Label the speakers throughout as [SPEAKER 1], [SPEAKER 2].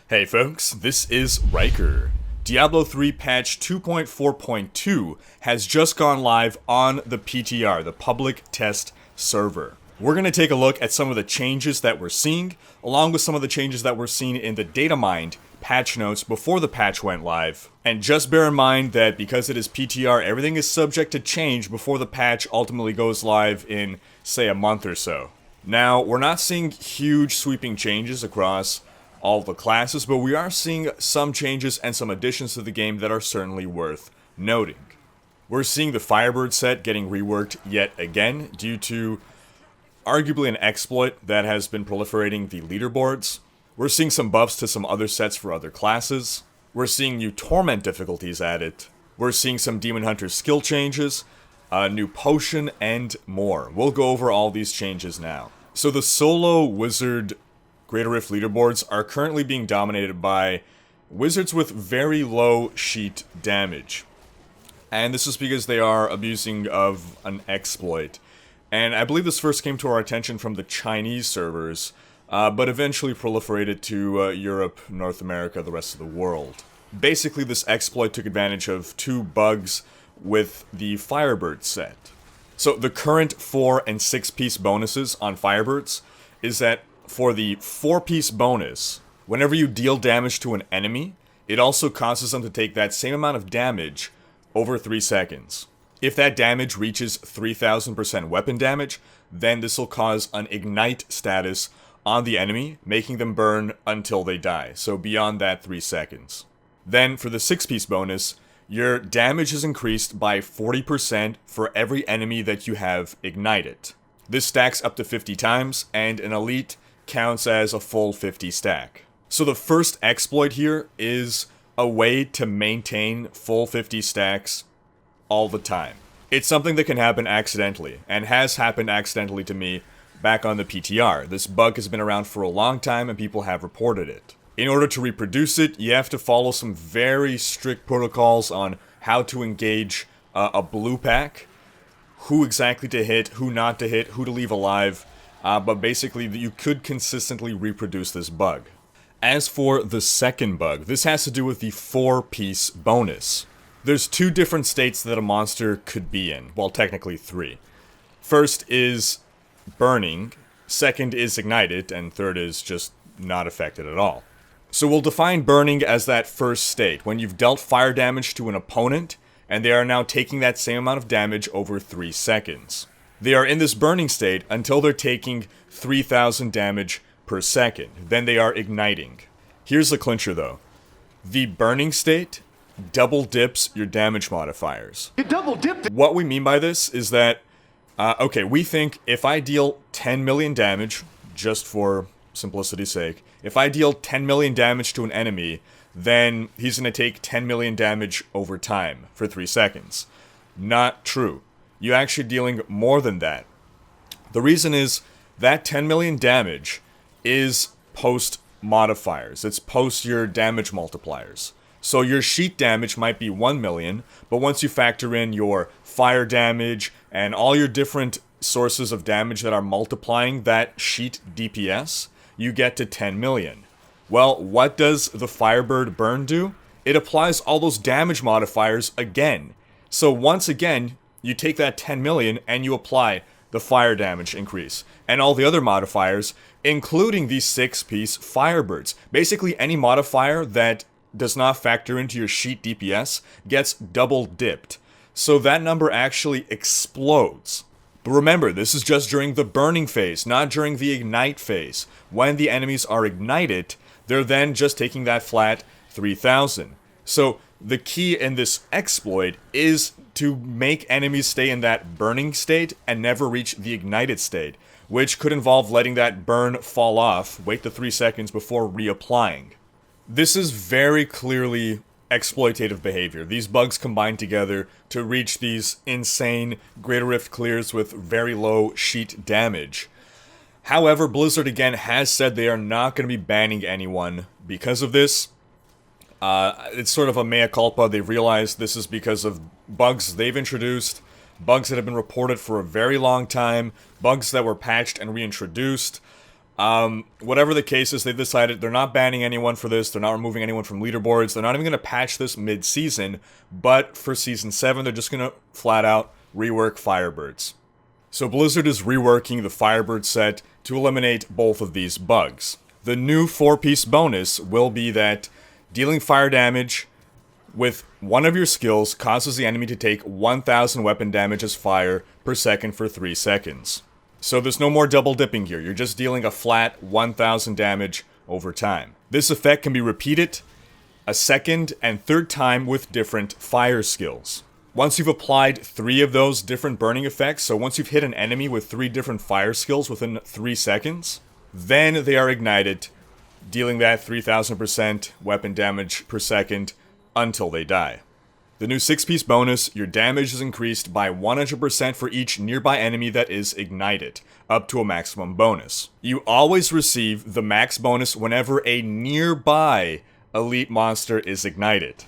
[SPEAKER 1] Hey folks, this is Rhykker. Diablo 3 patch 2.4.2 has just gone live on the PTR, the public test server. We're going to take a look at some of the changes that we're seeing, along with some of the changes that we're seeing in the Datamined patch notes before the patch went live. And just bear in mind that because it is PTR, everything is subject to change before the patch ultimately goes live in, say, a month or so. Now, we're not seeing huge sweeping changes across all the classes, but we are seeing some changes and some additions to the game that are certainly worth noting. We're seeing the Firebird set getting reworked yet again due to arguably an exploit that has been proliferating the leaderboards. We're seeing some buffs to some other sets for other classes. We're seeing new Torment difficulties added. We're seeing some Demon Hunter skill changes, a new potion, and more. We'll go over all these changes now. So the solo Wizard Greater Rift leaderboards are currently being dominated by wizards with very low sheet damage. And this is because they are abusing of an exploit. And I believe this first came to our attention from the Chinese servers, but eventually proliferated to Europe, North America, the rest of the world. Basically, this exploit took advantage of two bugs with the Firebird set. So the current 4 and 6 piece bonuses on Firebirds is that for the 4-piece bonus, whenever you deal damage to an enemy, it also causes them to take that same amount of damage over 3 seconds. If that damage reaches 3000% weapon damage, then this will cause an ignite status on the enemy, making them burn until they die, so beyond that 3 seconds. Then for the 6-piece bonus, your damage is increased by 40% for every enemy that you have ignited. This stacks up to 50 times, and an elite counts as a full 50 stack. So the first exploit here is a way to maintain full 50 stacks all the time. It's something that can happen accidentally, and has happened accidentally to me back on the PTR. This bug has been around for a long time and people have reported it. In order to reproduce it, you have to follow some very strict protocols on how to engage a blue pack, who exactly to hit, who not to hit, who to leave alive, but basically you could consistently reproduce this bug. As for the second bug, this has to do with the 4-piece bonus. There's 2 different states that a monster could be in, well technically 3. First is burning, second is ignited, and third is just not affected at all. So we'll define burning as that first state, when you've dealt fire damage to an opponent, and they are now taking that same amount of damage over 3 seconds. They are in this burning state until they're taking 3000 damage per second. Then they are igniting. Here's the clincher though. The burning state double dips your damage modifiers.
[SPEAKER 2] You double dipped.
[SPEAKER 1] What we mean by this is that, okay, we think if I deal 10 million damage, just for simplicity's sake, if I deal 10 million damage to an enemy, then he's going to take 10 million damage over time for 3 seconds. Not true. You're actually dealing more than that. The reason is that 10 million damage is post modifiers. It's post your damage multipliers. So your sheet damage might be 1 million, but once you factor in your fire damage and all your different sources of damage that are multiplying that sheet DPS, you get to 10 million. Well, what does the Firebird burn do? It applies all those damage modifiers again. So once again, you take that 10 million and you apply the fire damage increase and all the other modifiers, including these 6-piece Firebirds. Basically, any modifier that does not factor into your sheet DPS gets double dipped. So that number actually explodes. But remember, this is just during the burning phase, not during the ignite phase. When the enemies are ignited, they're then just taking that flat 3000. So the key in this exploit is to make enemies stay in that burning state and never reach the ignited state, which could involve letting that burn fall off, wait the 3 seconds before reapplying. This is very clearly exploitative behavior. These bugs combine together to reach these insane Greater Rift clears with very low sheet damage. However, Blizzard again has said they are not going to be banning anyone because of this. It's sort of a mea culpa. They've realized this is because of bugs they've introduced, bugs that have been reported for a very long time, bugs that were patched and reintroduced. Whatever the case is, they've decided they're not banning anyone for this, they're not removing anyone from leaderboards, they're not even going to patch this mid-season, but for Season 7, they're just going to flat out rework Firebirds. So Blizzard is reworking the Firebird set to eliminate both of these bugs. The new 4-piece bonus will be that dealing fire damage with one of your skills causes the enemy to take 1,000 weapon damage as fire per second for 3 seconds. So there's no more double dipping here, you're just dealing a flat 1,000 damage over time. This effect can be repeated a second and third time with different fire skills. Once you've applied 3 of those different burning effects, so once you've hit an enemy with 3 different fire skills within 3 seconds, then they are ignited, dealing that 3,000% weapon damage per second until they die. The new 6-piece bonus, your damage is increased by 100% for each nearby enemy that is ignited, up to a maximum bonus. You always receive the max bonus whenever a nearby elite monster is ignited.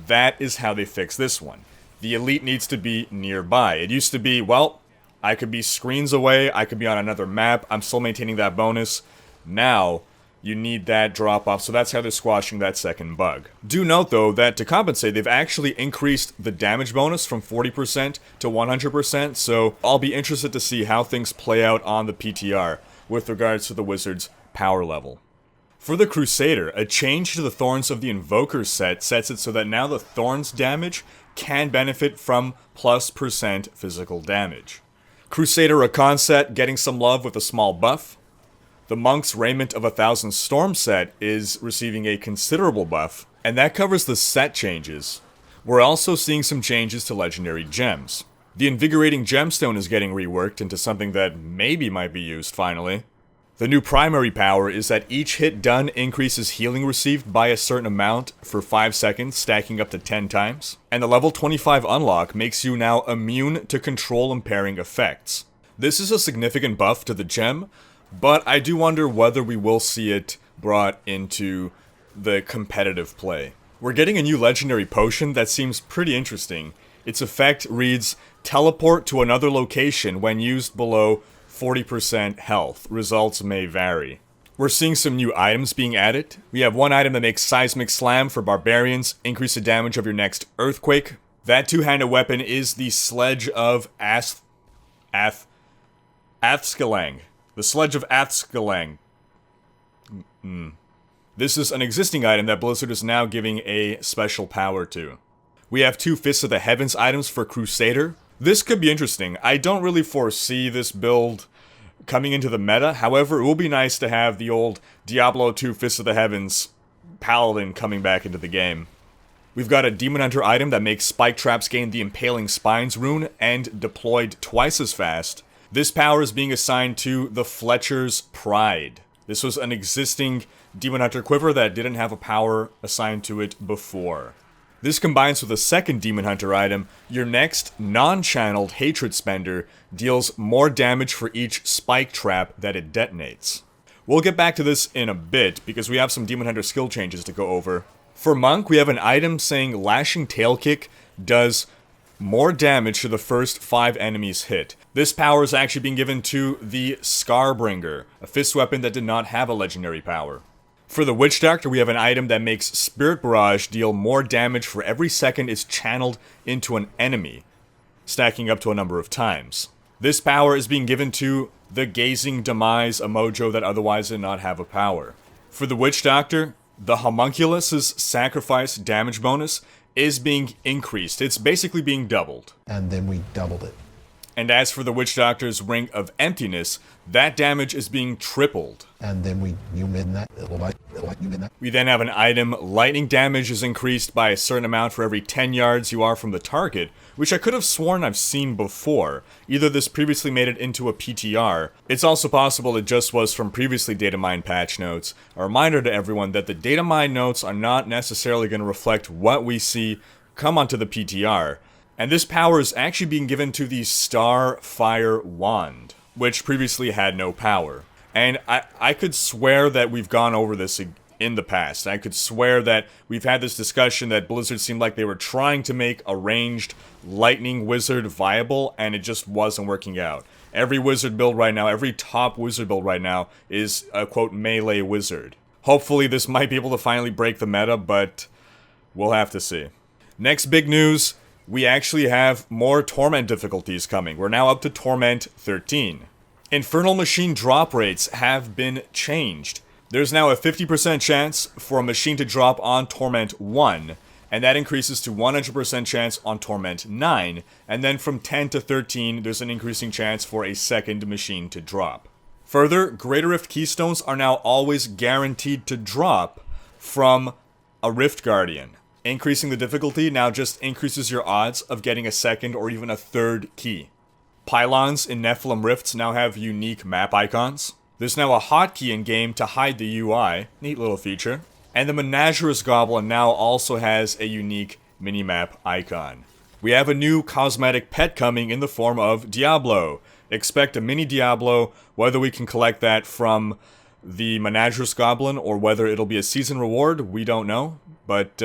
[SPEAKER 1] That is how they fix this one. The elite needs to be nearby. It used to be, well, I could be screens away, I could be on another map, I'm still maintaining that bonus. Now, you need that drop off, so that's how they're squashing that second bug. Do note though that to compensate, they've actually increased the damage bonus from 40% to 100%, so I'll be interested to see how things play out on the PTR with regards to the Wizard's power level. For the Crusader, a change to the Thorns of the Invoker set sets it so that now the Thorns damage can benefit from +% physical damage. Crusader Rakan set getting some love with a small buff. The Monk's Raiment of 1,000 Storm set is receiving a considerable buff, and that covers the set changes. We're also seeing some changes to legendary gems. The Invigorating Gemstone is getting reworked into something that maybe might be used finally. The new primary power is that each hit done increases healing received by a certain amount for 5 seconds, stacking up to 10 times. And the level 25 unlock makes you now immune to control impairing effects. This is a significant buff to the gem, but I do wonder whether we will see it brought into the competitive play. We're getting a new legendary potion that seems pretty interesting. Its effect reads, teleport to another location when used below 40% health. Results may vary. We're seeing some new items being added. We have one item that makes Seismic Slam for barbarians, increase the damage of your next earthquake. That two-handed weapon is the Sledge of Athskelang. The Sledge of Athskelang. This is an existing item that Blizzard is now giving a special power to. We have 2 Fists of the Heavens items for Crusader. This could be interesting. I don't really foresee this build coming into the meta. However, it will be nice to have the old Diablo 2 Fists of the Heavens Paladin coming back into the game. We've got a Demon Hunter item that makes Spike Traps gain the Impaling Spines rune and deployed twice as fast. This power is being assigned to the Fletcher's Pride. This was an existing Demon Hunter quiver that didn't have a power assigned to it before. This combines with a second Demon Hunter item. Your next non-channeled Hatred Spender deals more damage for each spike trap that it detonates. We'll get back to this in a bit because we have some Demon Hunter skill changes to go over. For Monk, we have an item saying Lashing Tail Kick does more damage to the first 5 enemies hit. This power is actually being given to the Scarbringer, a fist weapon that did not have a legendary power. For the Witch Doctor, we have an item that makes Spirit Barrage deal more damage for every second it's channeled into an enemy, stacking up to a number of times. This power is being given to the Gazing Demise, a mojo that otherwise did not have a power. For the Witch Doctor, the Homunculus' Sacrifice damage bonus is being increased. It's basically being doubled.
[SPEAKER 2] And then we doubled it.
[SPEAKER 1] And as for the Witch Doctor's Ring of Emptiness, that damage is being tripled.
[SPEAKER 2] And then you mid that.
[SPEAKER 1] We then have an item, lightning damage is increased by a certain amount for every 10 yards you are from the target, which I could have sworn I've seen before. Either this previously made it into a PTR. It's also possible it just was from previously Datamined patch notes. A reminder to everyone that the Datamined notes are not necessarily going to reflect what we see come onto the PTR. And this power is actually being given to the Starfire Wand, which previously had no power. And I could swear that we've gone over this in the past. I could swear that we've had this discussion that Blizzard seemed like they were trying to make a ranged lightning wizard viable, and it just wasn't working out. Every wizard build right now, every top wizard build right now is a quote melee wizard. Hopefully this might be able to finally break the meta, but we'll have to see. Next big news, we actually have more Torment difficulties coming. We're now up to Torment 13. Infernal Machine drop rates have been changed. There's now a 50% chance for a machine to drop on Torment 1, and that increases to 100% chance on Torment 9, and then from 10 to 13, there's an increasing chance for a second machine to drop. Further, Greater Rift Keystones are now always guaranteed to drop from a Rift Guardian. Increasing the difficulty now just increases your odds of getting a second or even a third key. Pylons in Nephilim Rifts now have unique map icons. There's now a hotkey in-game to hide the UI, neat little feature. And the Menagerous Goblin now also has a unique minimap icon. We have a new cosmetic pet coming in the form of Diablo. Expect a mini Diablo, whether we can collect that from the Menagerous Goblin or whether it'll be a season reward, we don't know. But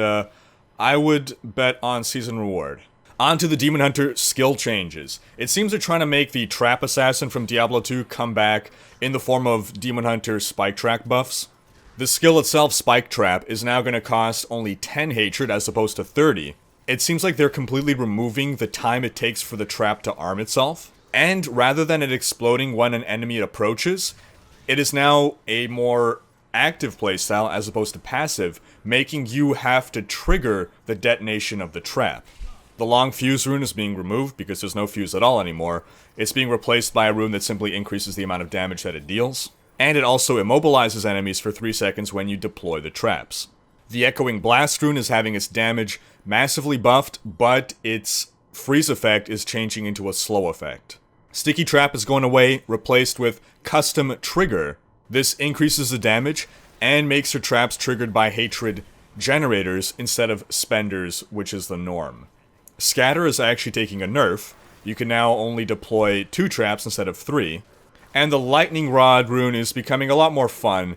[SPEAKER 1] I would bet on season reward. On to the Demon Hunter skill changes. It seems they're trying to make the Trap Assassin from Diablo 2 come back in the form of Demon Hunter Spike Track buffs. The skill itself, Spike Trap, is now going to cost only 10 hatred as opposed to 30. It seems like they're completely removing the time it takes for the trap to arm itself. And rather than it exploding when an enemy approaches, it is now a more active playstyle as opposed to passive, making you have to trigger the detonation of the trap. The long fuse rune is being removed because there's no fuse at all anymore. It's being replaced by a rune that simply increases the amount of damage that it deals. And it also immobilizes enemies for 3 seconds when you deploy the traps. The Echoing Blast rune is having its damage massively buffed, but its freeze effect is changing into a slow effect. Sticky Trap is going away, replaced with Custom Trigger. This increases the damage and makes your traps triggered by hatred generators instead of spenders, which is the norm. Scatter is actually taking a nerf. You can now only deploy 2 traps instead of 3. And the Lightning Rod rune is becoming a lot more fun.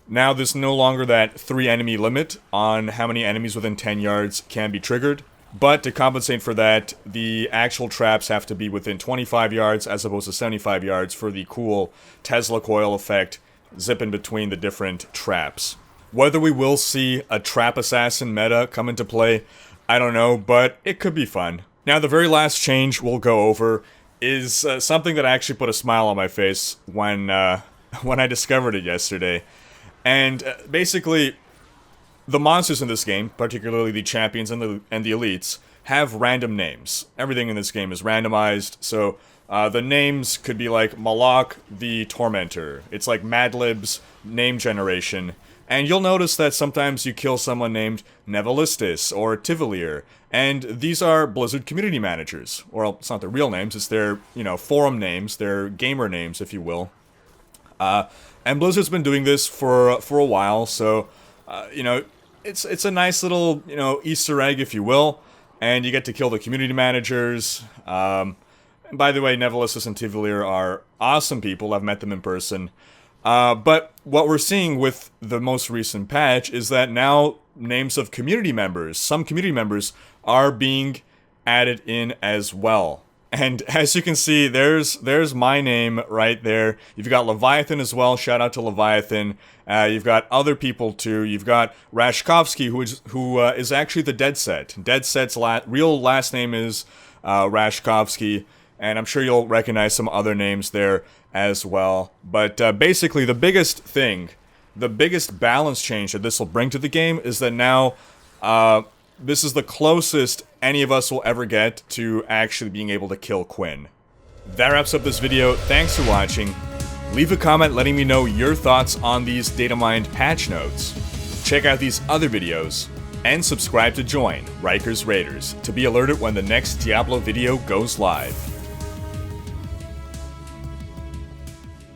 [SPEAKER 1] Now there's no longer that 3 enemy limit on how many enemies within 10 yards can be triggered. But to compensate for that, the actual traps have to be within 25 yards as opposed to 75 yards for the cool Tesla coil effect zipping between the different traps. Whether we will see a Trap Assassin meta come into play, I don't know, but it could be fun. Now, the very last change we'll go over is something that actually put a smile on my face when I discovered it yesterday. And basically, the monsters in this game, particularly the champions and the elites, have random names. Everything in this game is randomized, so the names could be like Malak the Tormentor. It's like Madlib's name generation. And you'll notice that sometimes you kill someone named Nevelistis or Tivolier, and these are Blizzard community managers. Well, it's not their real names, it's their, forum names, their gamer names, if you will. And Blizzard's been doing this for a while, so, it's a nice little, Easter egg, if you will, and you get to kill the community managers. And by the way, Nevelistis and Tivolier are awesome people, I've met them in person. But what we're seeing with the most recent patch is that now names of community members, some community members, are being added in as well. And as you can see, there's my name right there. You've got Leviathan as well, shout out to Leviathan. You've got other people too. You've got Rashkovsky, who is actually the Dead Set. Dead Set's real last name is Rashkovsky, and I'm sure you'll recognize some other names there as well. But basically, the biggest balance change that this will bring to the game is that now this is the closest any of us will ever get to actually being able to kill Quinn. That wraps up this video. Thanks for watching. Leave a comment letting me know your thoughts on these Datamined patch notes. Check out these other videos, and subscribe to join Rhykker's Raiders to be alerted when the next Diablo video goes live.